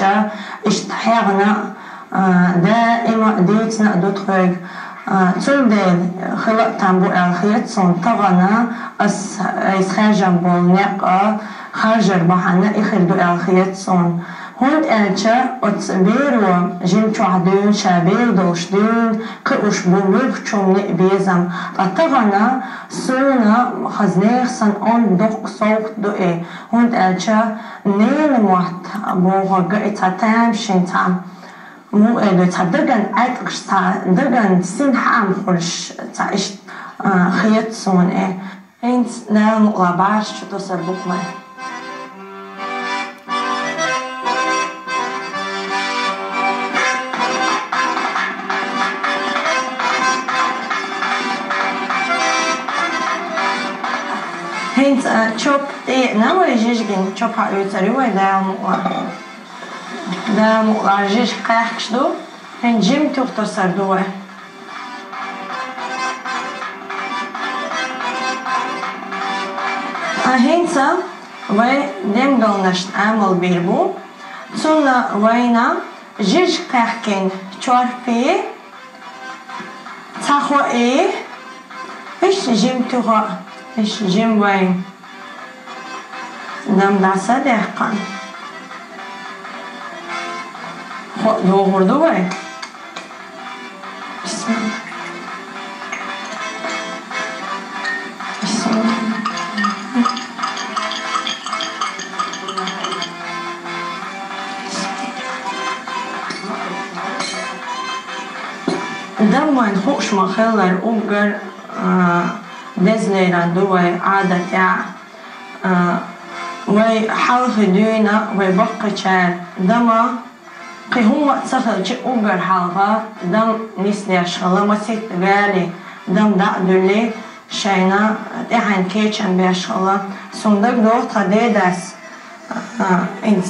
إتشا إشتحيغنا دائما ديتنا دوتخوغ تولدين خلق تنبو الخيط صن تغنا أس خارجن بول نقا خارجر بحنا إخردو الخيط صن هند ألشا أتصبيرو جيم شعدون شابير دوشدون كأوش بولوك شوم نقبيزم أتغنا سونا خزنيخ سن أون دوق صوت دوئي هند ألشا نين موات بوغا إتاتام شنتام مو إدو تدرجن أتقش تدرجن سين حام خلش تعيش خيط صون إيه هند نال مقلباش شو تصير بكمة هند شوب إيه نوى يجيجين شوب هايوتريوه دال مقلب دا مقلاجيش قاحكش دو هن جيم توقتر سردوه هنسا وي دم قلنشت عمل بيربو تونا وينا جيج قاحكين چوارفي تاخو ايه ايش جيم توقع ايش جيم وين دم دعسا دهقان دوغر دوغر بسم الله بسم الله دم وين خوش مخلر اوغر دزليران دوغر عادة يا وي حلخ دوينا وي بقى شار دما قي هو تسخل شيء أوجر حلقة دم نسني أشخلا مسيت غالي دم دعدلي شينا إحن كيتشن بأشخلا صندوق دو تديدس إنت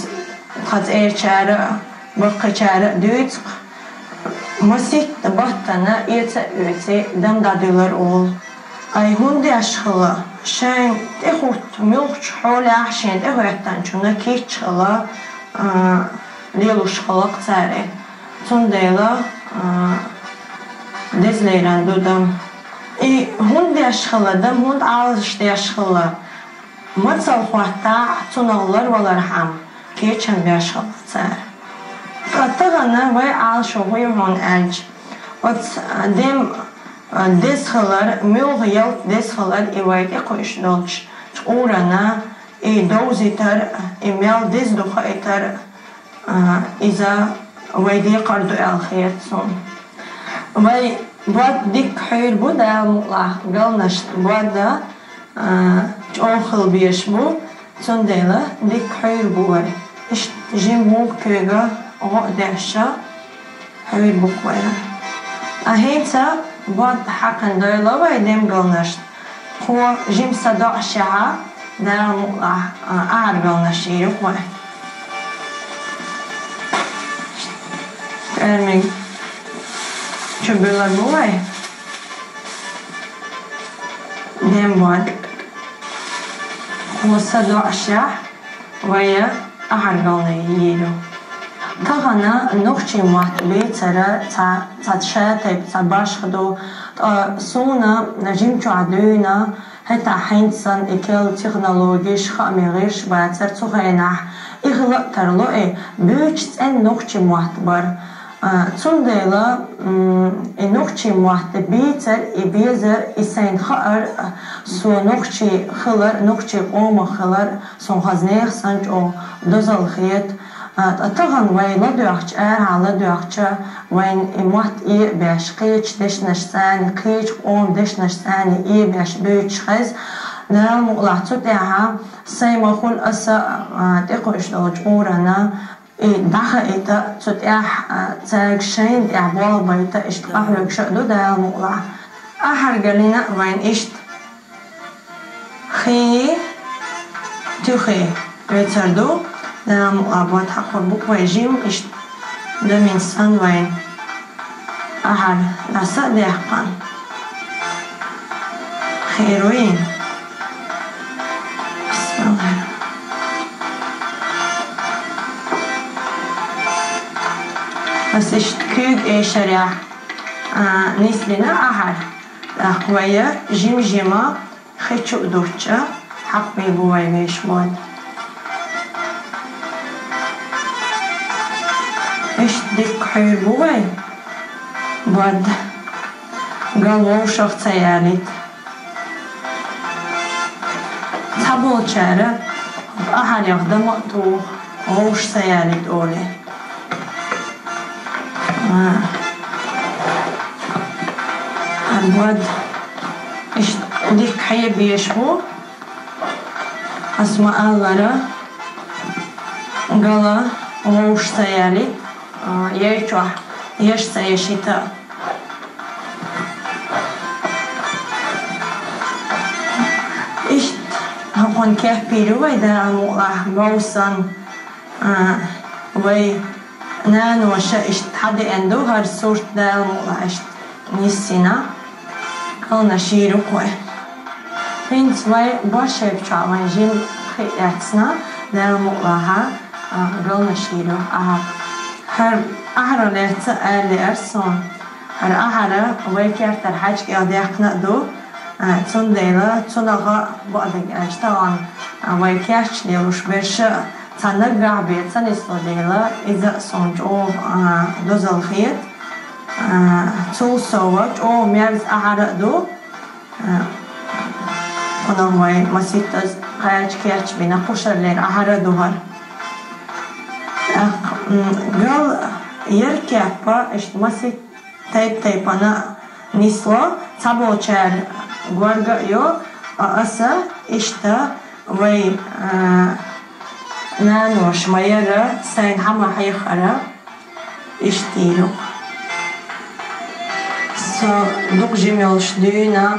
تطير شارع بقى شارع دوت مسيت بطنا يتأوتي دم دعدلر أول أي هندي أشخلا شين تأخذ ملك حول عشان تأخذ تنشنا كيتشلا ليلوش خلق تاري تنديلا دزليران دودم اي هون دي اشخلا دم هون عالش دي اشخلا متصل خوحتا تنغلر والرحم كيچن بي اشخلا تار فتغنا وي عالش وي هون الج وات دم دزخلر ميل يل دزخلر اي ويت اقوش دولش تقورنا اي دوزيتر اي ميل دزدوخ ايتر إذا ويدي قردو الخيط صون وي بود ديك حير بودا مقلع قلنشت بودا جوخل بيشبو تنديلا ديك حير بوي إش جيمو كيغا غقداشا حير بوكويا أهيتا بود حقن دايلا ويديم قلنشت هو جيم صداع شعا دا مقلع أعر قلنشيرو كوي Erming çöbüler bu ay. Dem var. وصلوا عشاء ويا أحرقنا ييرو. تغنى نوختي موات بيترا تشاتي تباش خدو سونا نجيم تعدونا حتى حينسان إكل تكنولوجيش خاميريش باتر تغينح إغلق ترلوئي بيوچت أن نوختي موات بار تنديلا نوختي موات بيتر إبيزر إسين خأر سو نوختي خلر نوختي قوم خلر سو خزنيخ سنج أو دوزل خيط تغن وين لدوخش على دوخش وين موات إيه باش قيش دش نشسان قيش قوم دش نشسان إيه باش بيوش خز نال مقلعتو تاعها سيما خل أسا تقوش دوج أورنا دخل إيتا تتاح تاج شين إعبال بيتا اشتقاح لك شأدو دال مقلع أحر قلنا وين إشت خي تخي بيتردو دال مقلعبات حقور بوك ويجيم إشت دمين سان وين أحر نسا ديحقان خيروين بسم الله بس اشتكيك ايشريح نسلنا أحد أخويا جمجمة خيتشو دوتشا حق بيبوي ميشمون إيش ديك حيبوي بعد قالوا شخص سيالت تحبوا تشارة أحد يخدم وقتو غوش سيالت أولي الواد إيش ديك حيب يشبو اسمع الله قال غوش سيالت يشوح يش سيشيتا إيش هون كيف بيروي ده الموضوع موسن وي نانو شا إيش حد عنده هالصورة ده الموضوع إيش نسينا قلنا شيرو كوي فينت وي باشيب شعوان جيل خياتنا ده الموضوع قلنا شيرو هر أحرلت اللي أرسون هر أحرى ويكير ترحاج قاديق نقدو تنديلا تنغا بعدك أجتغن ويكيرش ليروش برش تنقع بيت تنسلو ديلا إذا صنجو دوز الخيط تول سوات أو ميرز أحرى دو ونغوي مسيطة قاعد كيرش بينا قشر لين أحرى دوهر قال يركب اشتمسي تيب أنا نسلا تابو شار غورغا يو أسا إشتا وي نانوش مايرة سين حما حيخرا إشتيلو سو دوك جميلش دينا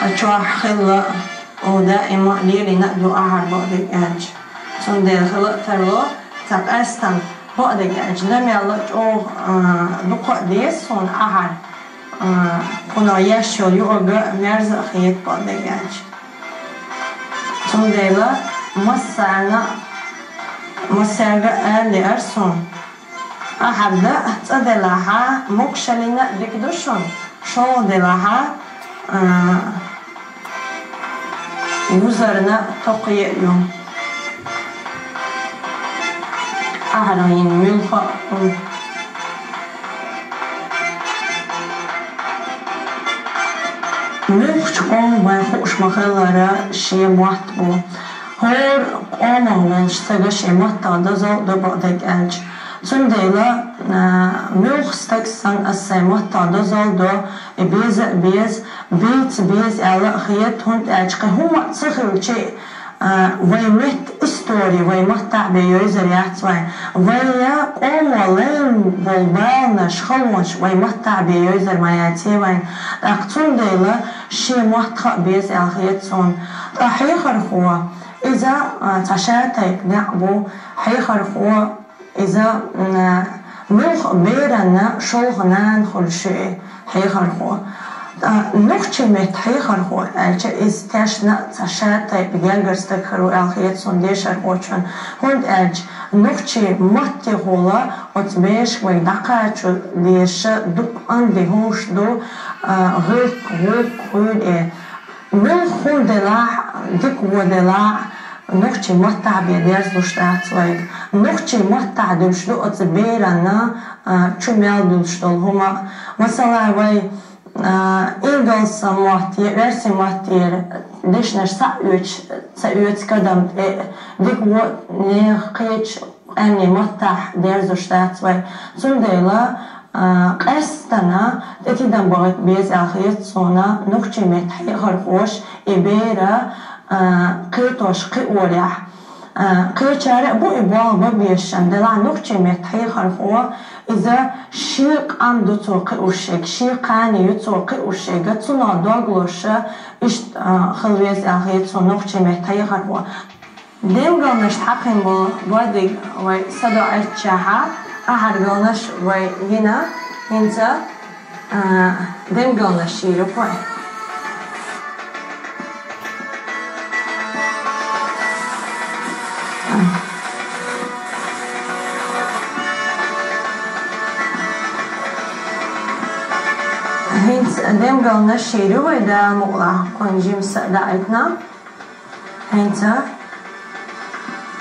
خشوح خلا ودائما ليلي نقدو أعر بعد الأج سندل خلا ترلو تقاستن بعد الأج لم يلج أو دوق ديس هون أعر كنا يشيو يوغا مرز خيط بعد الأج سندل مسانا اللي أرسون أحد تدلها مكشلنا دكدوشون شو دلها وزرنا تقيئيهم أهرين ملخا ملخ قوم وخوش مخلرا شي محتبو هور قوم ونش تغشي محتا دزو دبعدك أج تنديلا ملخ ستكسن أسي محتا دزو دو بيز بيز على خيط هند أجقي هما تسخر شيء ويمت استوري ويمتع بيوزر يحتوين ويا قوم ولين بالبال نشخلوش ويمتع بيوزر ما يتيوين أقتون ديلا شي محتخ بيز على خيطون حيخر هو إذا تشاتيك نعبو حيخر هو إذا ملخ بيرنا شلغنان خل شيء حيخر هو نوختي مت حيخر هو إز تشنا تشاتي بجانجر استكرو الخيط سنديشر هوشن هند نوختي متي هولا وتبيش ويدقاتشو ليش دوب عندي هوش دو غير من خون دلاع ديك ودلاع نوختي متع بيدرس دوشتات ويد نوختي متع دوشتو أتبيرنا تشمل دوشتو هما مثلا وي إنجلس ماتي رسي ماتي ليش نرسع سأيوت كدم ديك و نخيش أني متح درزوشتات وي تنديلا قستنا تكيدن بغيت بيز أخيط صونا نوختي متحي خرخوش إبيرا قيتوش قيوريح قيتشارع بو إبوال ببيشن دلع نوختي متحي خرخوا إذا شيق عنده توقي وشيك شيقاني يتوقي وشيك تنا دوغلوش إشت خلويز أخيط صون نوختي متحي خرخوا ديم قلنش حقين بو بودي وي صدو عيتشاها أحد قلنش وي هنا هنتا ديم قلنش يرو بوي هينت ديم قلنا شيرو ويدا مقلع كونجيم سأدعتنا هينت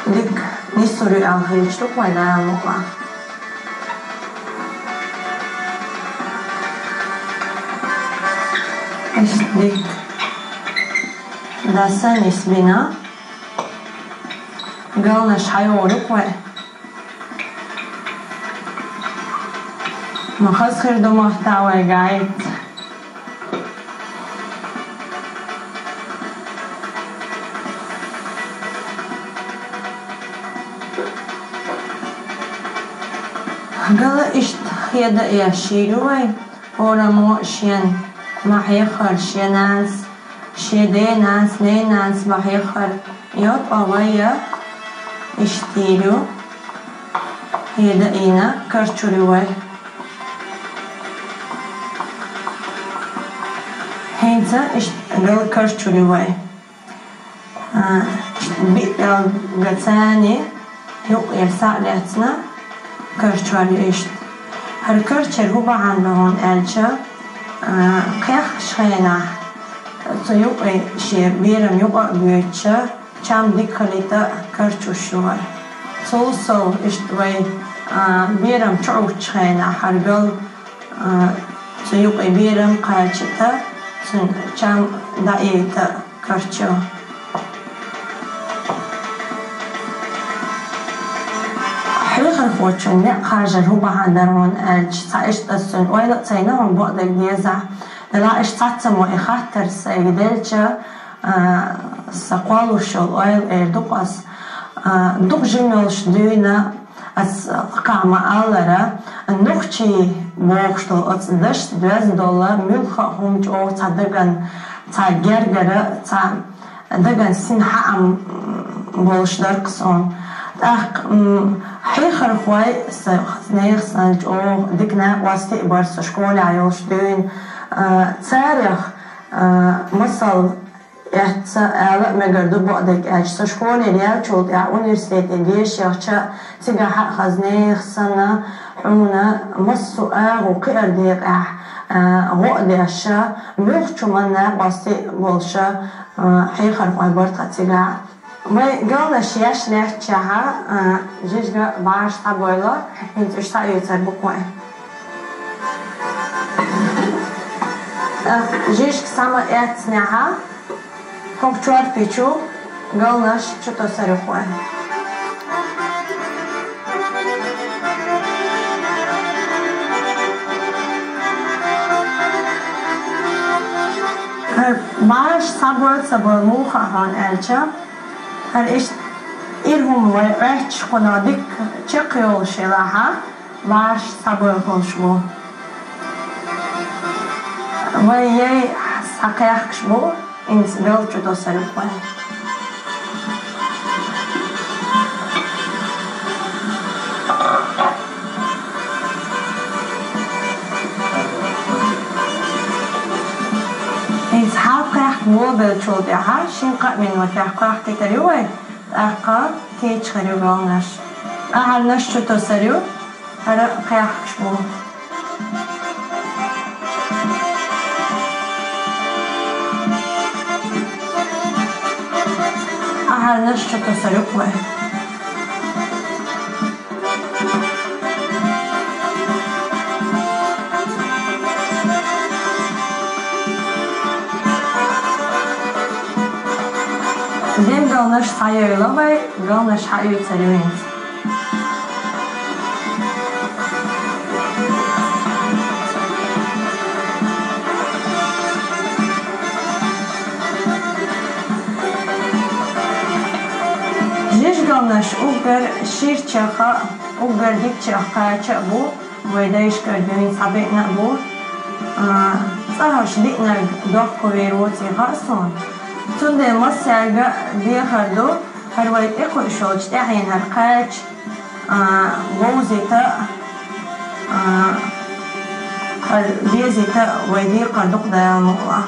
ديك نسوري أغيشتوك ويدا مقلع إيش ديك داسا نسبنا قلنا شحيورك وي ما خاص خير دو محتوى قاعد قال إيش خيدا يا شيروي ورا مو شين ما حيخر شيناس شيديناس نيناس ما حيخر يوت أويا اشتيرو هيدا إينا كرتشوريوي هينتا قال كرتشوريوي بيقل قتاني يوق يرسع لاتنا كرتشوري إشت هر كرتشر هو بعن بهون ألشا قيخ شخينا تيوقي شي بيرم يوقع بيوتشا چام ديكاليتا كرتشوشوار سو إشت وي بيرم چعو شخينا هرقل تيوقي بيرم قاچتا چام دايتا كرتشو حقيقة الفوتشن لا خارج هو بعندرون ألش تعيشت السن ويلا تينهم بقد الجيزة لا إيش تعتم وإخاتر سيدلشة سقالو شل ويل دوقس دوق جمل شدينا أس قامة ألرا النقطي بوقشتو أس دشت $2 ملخهم جو تدقن تجرجرة تدقن سن حام بولش دركسون حيخر خوي سنيخ سنج أو دكنا واستي برس شكول عيوش دين تاريخ مصل على مقردو بعدك أجس شكول ريال شوط يا أونيرسيت ديش يخشى تيجا حق خزنيخ سنة حونا مصو وقير ديق غودي أشا ميخشو منا واستي بولشا حيخر خوي برتا تيجا قالنا شياش نحكيها جيجا باش تابويلا انت ايش تايوتر بقوي جيج سما اتنيها فوقتوار بيچو قالنا شتو سرخوي باش تابويل موخا هان الچا هر إيش إلهم ويرتش قناديك تقيل شلاها باش صبر خشبو وياي ساقيا خشبو إنت قلت جدو سرقوي إنت حاقيا خشبو بالشوطيها شنقا من وكاقا تتريوي أقا كيتش خريو غالناش أهل نش شتو سريو هرا قياح شبو أهل نش شتو سريو قوي ديم قالناش صاير لبي قالناش حقيقي تسريوين جيش قالناش اوغر شير تشاقا اوغر ديك تشاقا تشاقبو ويدايش كردوين صابقنا بو صارش ديقنا دوخ كويروتي غاصون تونده مصيغا ديخردو هر ويت اخو شوش تحين هر قاچ غوزيتا هر بيزيتا ويدي قردوق دا مقلا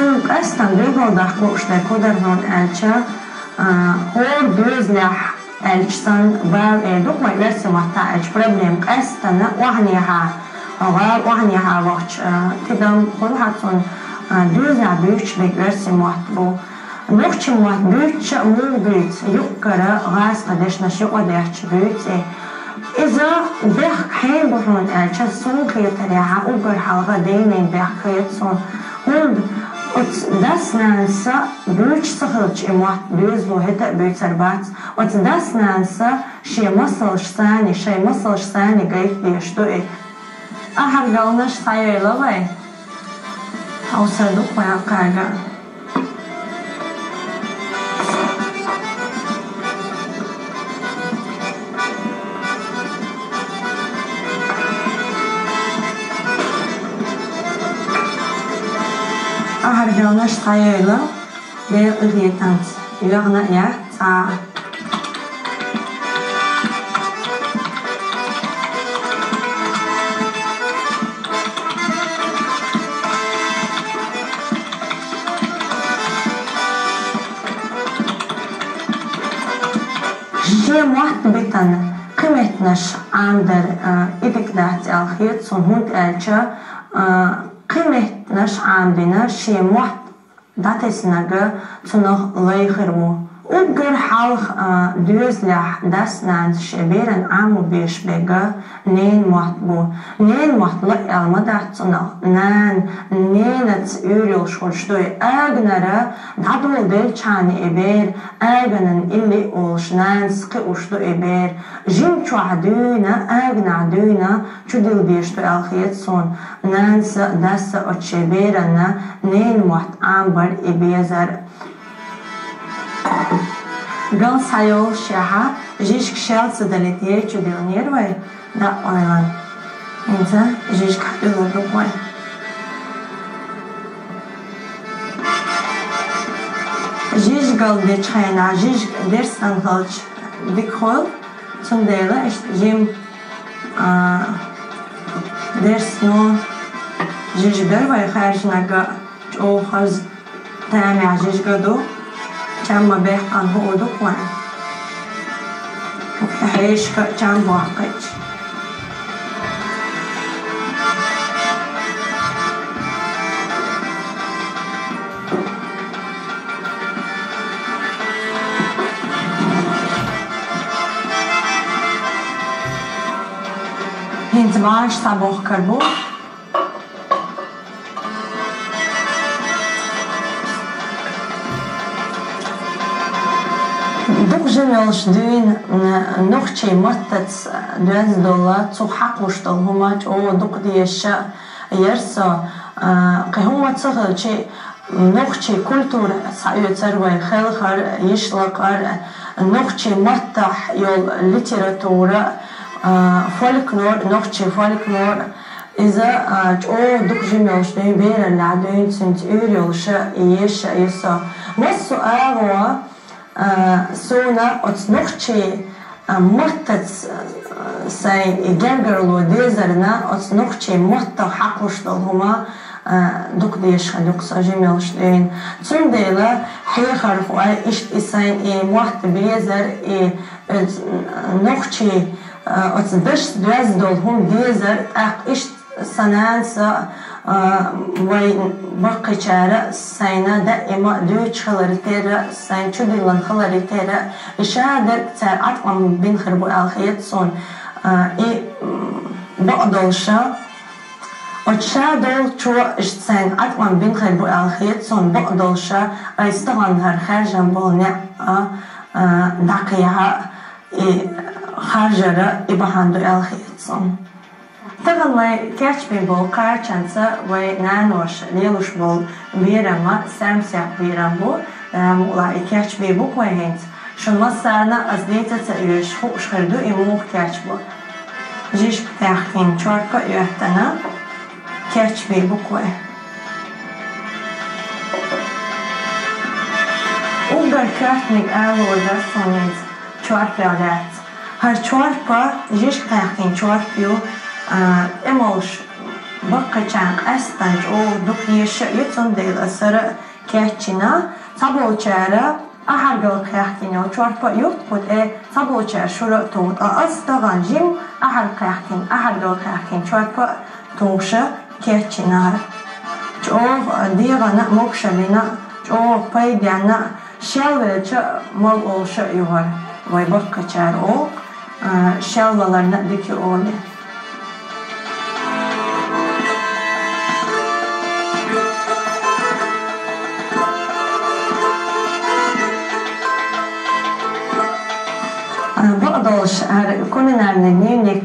Toen estam brīvvaldāk kopš te kudarhon elče, hor dūzļah elčsan vēl dukmai versimata elč problēma estana wahniha wahniha vokč tidam kulhatsun dūzļah büyç bek versimat bu nokçimat büyç mu büyç yukkara gaz kadeshna şu odehç büyç إذا بيح حين بحون الجسون خيطريها أوبر حلقة دينين بيح خيطسون هون das nāca brūčs sahalč imot bīzlu hita bīcarbāts, ots das nāca šie masalš sāni gait bieštu i. Ahar galnaš tajai labai, ausadu koja kāga. Hargalna stayla ve ıryetant yağna ya ta Şe muhabbeten kıymetnaş amder idikdat alhiyat son hund elçe قيمتناش عندنا شي واحد داتسناجا تنخ ليخرمو وقر حالخ دوزلح داسنان شبيرن عمو بيش بيجا نين محتبو نين محتلق المدار تنخ نان نينت يوريل شورشدوي اغنرا دادول دل چاني ابير اغنن اللي اولش نان سقي اوشدو ابير جيم چو عدونا اغنا عدونا چو دل بيشتو الخيط سون نانس داس اتشبيرن نين محت عمبر ابيزر Gal sajol šaha, žižk šelca dalitieču dilnirvai, da oilan. Inza, žižk ilu dukvai. Žižk gal dečhaina, žižk dersan halč dikhol, tsundela, jim dersno žižk dervai kharjnaga o khaz tami žižk do. Chama behkan ho dukwan. Heish ka cham waqach. Hint maash taboh karbo. Жемелш дюин нохчи маттац $2 цухакуштал хумач о дукдиеша ерсо кехума цахалчи нохчи культура саю царвай хелхар ишлакар нохчи маттах йол литература фольклор нохчи фольклор إذا أو دك جميل شيء بير العدين سنت يوريل شا يش يسا مصو أغوا سونا أتصنخشي مرتز سين يجرجرلو ديزرنا أتصنخشي مرت حقوش هما دك ديش دك سجميل شيء تنديلا حيخر فوق إيش إسين مرت بيزر نخشي أتصدش $2 هم ديزر إيش سنانسا وي بقي شارع سينا دائما دوش خلريتيرا سين شو ديلان خلريتيرا إشادر تار أطعم بين خربو الخيط صون بقدلشا أتشادل شو إشتسين أطعم بين خربو الخيط صون بقدلشا أيستغن هر خارجا بولنع دقيها خارجرا إبهاندو الخيط صون Tagad, lai ķerčpī bol kārčansa vai nēnoša lieluš bol vīrama, sēmsjāk vīram bol, lai ķerčpī bukvajhins, šun masāna azdīcaca yuš huškardu I mūh ķerčbu. Žižk tēhkin čorka yuhtana, ķerčpī bukvaj. Ugar kārtnig ēloda sonīdz čorpjādēts. Har čorpa, žižk tēhkin čorpju, эмолш bakkaçan estaj o dukyeşi yutun değil asarı keçina taboçara ahargal kayaktin o çorpa yurt kut taboçar şura tut astagan jim ahar kayaktin ahargal kayaktin çorpa tuşa keçina ço diğana mokşalina ço paydana şelveçe mal olşa yuvar vay bakkaçar o şelvalarına diki oğlu. بقدرش كل نرنينك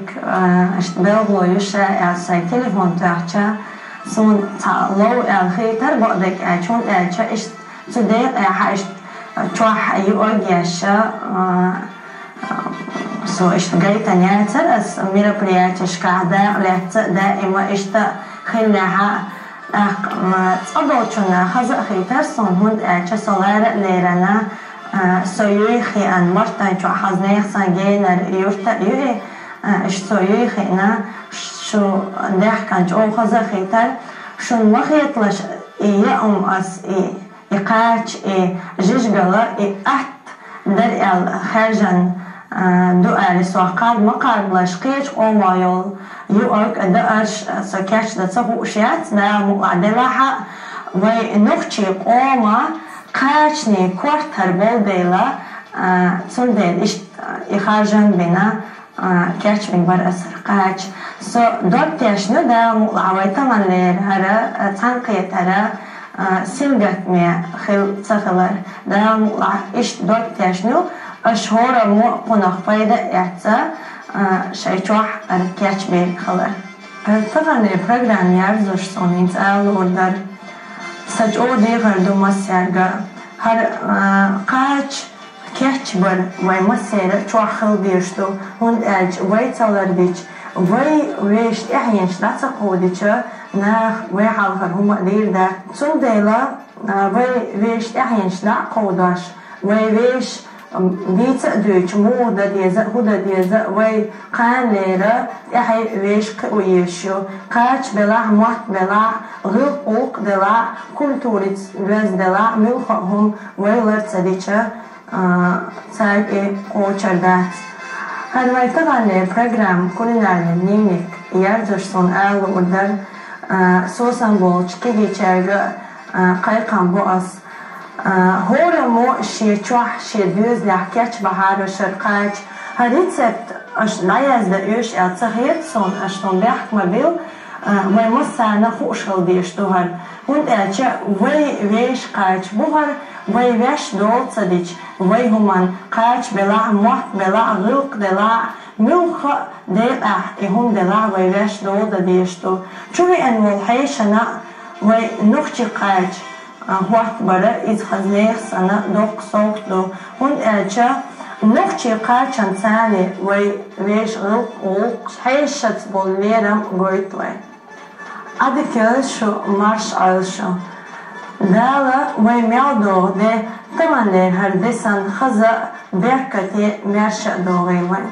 بلغويش على تليفون تاعها سون لو الخيتر بقدك شون إيش تدير إيش تروح يوجيش سو إيش جايت نياتر أس مربرياتش كعدا لات دائما إيش خلها تقدرشنا خزق خيتر سون هند إيش صغار ليرنا سويخي أن مرتين شو حزنيخ سنجينر يورتا يوه إش سويخي نا شو ضحكن شو خزخيتر شو مخيطلش إيه أس إيه إقاش إيه جيجلا إيه أحت در الخارجن دو سوقات مقابلش قيش أوما يول يوك دأش سكاش دتصفو أشيات دا مقعدلها ونخشي أوما قاچني كوارتر بولديلا تندل إش إخارجن بنا كاچ من بر أسر قاچ سو دوتيشنو دا مقلعويتا من لير هرا تنقيت هرا سلقت مي خل تخلر دا مقلع إش دوتيشنو أشهر مو قناخ فايدة إعتا شايتوح كاچ بي خلر طبعا البروغرام يارزوش صونين تقال وردر سجو ديغر دو مسيرغا هر قاچ كيچ بر وي مسير چو خل بيشتو هون اج وي تالر بيچ وي ويش احينش لا تقوديچ ناخ وي حالفر هم دير دا تون ديلا وي ويش احينش لا قوداش وي ويش ديت دوچ مودا ديزا هودا ديزا وي قان ليرا احي ويش قويشو قاچ بلا موت بلا غير اوق دلا كولتوريت وز دلا ملخهم ويلر تديچا تايب اوچردات هذا ما طبعا البروجرام كلنا نينك يارجشون ال ودر سوسن بولچ كيجي چرگا قايقان بوس هورا مو شي چوح شي دوز لحكيش بحار وشرقاج هريتسبت اش لا يزد ايش اتسخيت سون اشتون بيحك مبيل وي مسانا خوشل ديشتوهر هون اچا وي ويش قاج بوهر وي ويش دول تديش وي همان قاج بلا موت بلا غلق دلا ملخ ديقع هون دلا وي ويش دول ديشتو چوي ان والحيشنا وي نخشي قاج هوات برا إذ خزنيخ سنة دوق صوتو هون أجا نخشي قاچن تالي وي ويش غلق حيشت بوليرم غويتوي أدكال شو مارش عالشو دالا وي ميادو دي تماني هردسان خزا بيركتي ميرشا دوغيوين